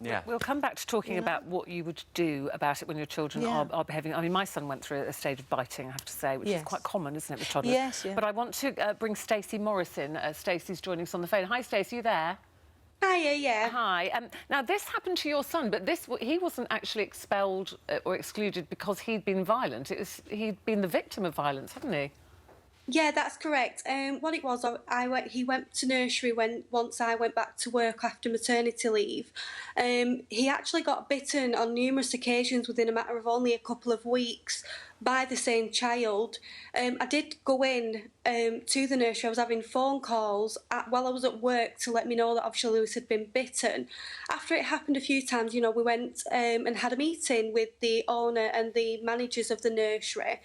Yeah. We'll come back to talking about what you would do about it when your children are behaving. I mean, my son went through a stage of biting, I have to say, which is quite common, isn't it, with toddlers? Yes, yeah. But I want to bring Stacey Morris in. Stacey's joining us on the phone. Hi, Stacey, you there? Hiya, yeah. Hi. Now, this happened to your son, but he wasn't actually expelled or excluded because he'd been violent. He'd been the victim of violence, hadn't he? Yeah, that's correct. What it was, he went to nursery once I went back to work after maternity leave. He actually got bitten on numerous occasions within a matter of only a couple of weeks by the same child. I did go in to the nursery. I was having phone calls while I was at work to let me know that obviously Lewis had been bitten. After it happened a few times, you know, we went and had a meeting with the owner and the managers of the nursery.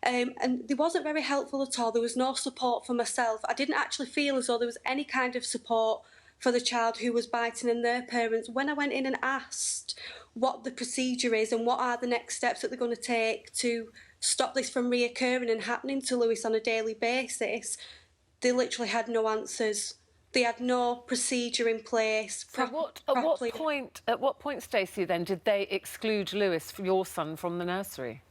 And they wasn't very helpful at all. There was no support for myself. I didn't actually feel as though there was any kind of support for the child who was biting and their parents. When I went in and asked what the procedure is and what are the next steps that they're going to take to stop this from reoccurring and happening to Lewis on a daily basis, they literally had no answers. They had no procedure in place. So at what point, Stacey, then, did they exclude Lewis, your son, from the nursery?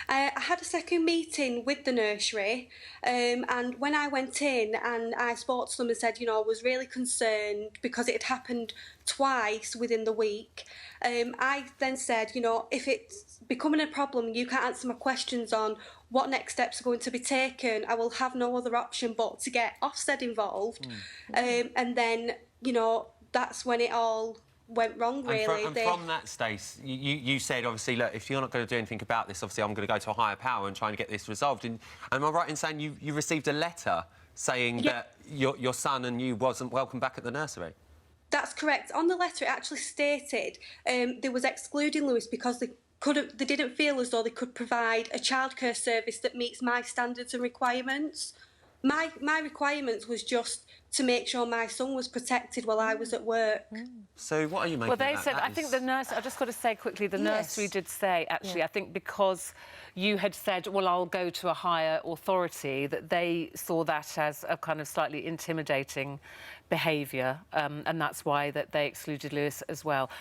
I had a second meeting with the nursery, and when I went in and I spoke to them and said, you know, I was really concerned because it had happened twice within the week. I then said, you know, if it's becoming a problem, you can't answer my questions on what next steps are going to be taken, I will have no other option but to get Ofsted involved. And then, you know, that's when it all went wrong, really. And from that, Stace, you said, obviously, look, if you're not going to do anything about this, obviously I'm going to go to a higher power and try and get this resolved. And am I right in saying you received a letter saying that your son and you wasn't welcome back at the nursery? That's correct. On the letter, it actually stated they was excluding Lewis because they didn't feel as though they could provide a childcare service that meets my standards and requirements. My requirements was just to make sure my son was protected while I was at work. So what are you making Well, they of that? said, I think the nursery, I've just got to say quickly, the nursery did say, actually, I think because you had said, well, I'll go to a higher authority, that they saw that as a kind of slightly intimidating behaviour, and that's why that they excluded Lewis as well.